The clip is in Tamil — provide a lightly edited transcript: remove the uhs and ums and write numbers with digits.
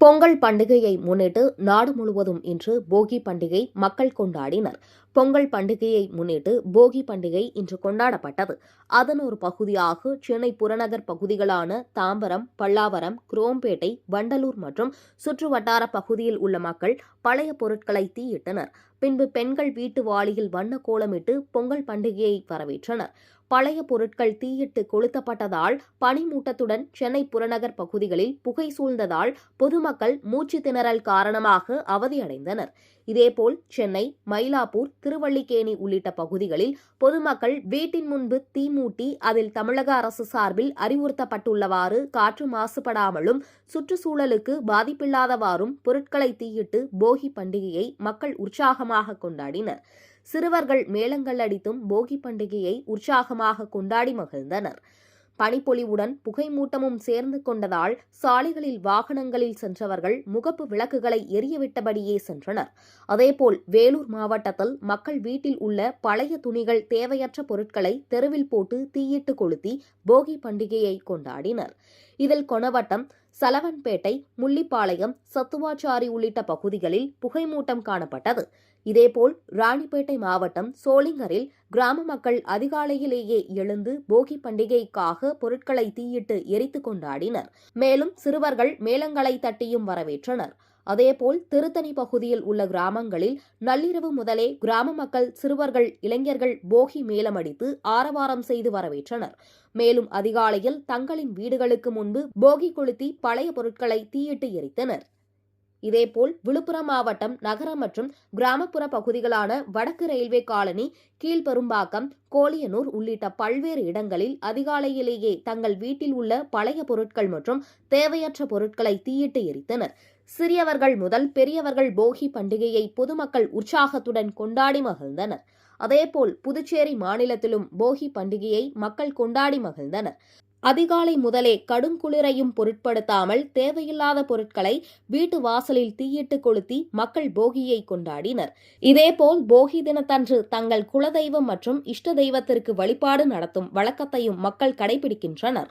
பொங்கல் பண்டிகையை முன்னிட்டு நாடு முழுவதும் இன்று போகி பண்டிகை மக்கள் கொண்டாடினர். பொங்கல் பண்டிகையை முன்னிட்டு போகி பண்டிகை இன்று கொண்டாடப்பட்டது. அதன் ஒரு பகுதியாக சென்னை புறநகர் பகுதிகளான தாம்பரம், பல்லாவரம், குரோம்பேட்டை, வண்டலூர் மற்றும் சுற்றுவட்டார பகுதியில் உள்ள மக்கள் பழைய பொருட்களை தீயிட்டனர். பின்பு பெண்கள் வீட்டு வாளியில் வண்ண கோலமிட்டு பொங்கல் பண்டிகையை வரவேற்றனர். பழைய பொருட்கள் தீயிட்டு கொளுத்தப்பட்டதால் பனிமூட்டத்துடன் சென்னை புறநகர் பகுதிகளில் புகை சூழ்ந்ததால் பொதுமக்கள் மூச்சு திணறல் காரணமாக அவதியடைந்தனர். இதேபோல் சென்னை, மயிலாப்பூர், திருவல்லிக்கேணி உள்ளிட்ட பகுதிகளில் பொதுமக்கள் வீட்டின் முன்பு தீ மூட்டி அதில் தமிழக அரசு சார்பில் அறிவுறுத்தப்பட்டுள்ளவாறு காற்று மாசுபடாமலும் சுற்றுச்சூழலுக்கு பாதிப்பில்லாதவாறும் பொருட்களை தீயிட்டு போகி பண்டிகையை மக்கள் உற்சாகமாக கொண்டாடினர். சிறுவர்கள் மேளங்கள் அடித்தும் போகி பண்டிகையை உற்சாகமாக கொண்டாடி மகிழ்ந்தனர். பனிப்பொழிவுடன் புகைமூட்டமும் சேர்ந்து கொண்டதால் சாலைகளில் வாகனங்களில் சென்றவர்கள் முகப்பு விளக்குகளை எரியவிட்டபடியே சென்றனர். அதேபோல் வேலூர் மாவட்டத்தில் மக்கள் வீட்டில் உள்ள பழைய துணிகள், தேவையற்ற பொருட்களை தெருவில் போட்டு தீயிட்டு கொளுத்தி போகி பண்டிகையை கொண்டாடினர். இதில் கொணவட்டம், சலவன்பேட்டை, முள்ளிப்பாளையம், சத்துவாச்சாரி உள்ளிட்ட பகுதிகளில் புகைமூட்டம் காணப்பட்டது. இதேபோல் ராணிப்பேட்டை மாவட்டம் சோளிங்கரில் கிராம மக்கள் அதிகாலையிலேயே எழுந்து போகி பண்டிகைக்காக பொருட்களை தீயிட்டு எரித்து கொண்டாடினர். மேலும் சிறுவர்கள் மேளங்களை தட்டியும் வரவேற்றனர். அதேபோல் திருத்தணி பகுதியில் உள்ள கிராமங்களில் நள்ளிரவு முதலே கிராம மக்கள், சிறுவர்கள், இளைஞர்கள் போகி மேளமடித்து ஆரவாரம் செய்து வரவேற்றனர். மேலும் அதிகாலையில் தங்களின் வீடுகளுக்கு முன்பு போகி கொளுத்தி பழைய பொருட்களை தீயிட்டு எரித்தனர். இதேபோல் விழுப்புரம் மாவட்டம் நகர மற்றும் கிராமப்புற பகுதிகளான வடக்கு ரயில்வே காலனி, கீழ்பெரும்பாக்கம், கோலியனூர் உள்ளிட்ட பல்வேறு இடங்களில் அதிகாலையிலேயே தங்கள் வீட்டில் உள்ள பழைய பொருட்கள் மற்றும் தேவையற்ற பொருட்களை தீயிட்டு எரித்தனர். சிறியவர்கள் முதல் பெரியவர்கள் போகி பண்டிகையை பொதுமக்கள் உற்சாகத்துடன் கொண்டாடி மகிழ்ந்தனர். அதேபோல் புதுச்சேரி மாநிலத்திலும் போகி பண்டிகையை மக்கள் கொண்டாடி மகிழ்ந்தனர். அதிகாலை முதலே கடும் குளிரையும் பொருட்படுத்தாமல் தேவையில்லாத பொருட்களை வீட்டு வாசலில் தீயிட்டு கொளுத்தி மக்கள் போகியை கொண்டாடினர். இதேபோல் போகி தினத்தன்று தங்கள் குலதெய்வம் மற்றும் இஷ்ட தெய்வத்திற்கு வழிபாடு நடத்தும் வழக்கத்தையும் மக்கள் கடைபிடிக்கின்றனர்.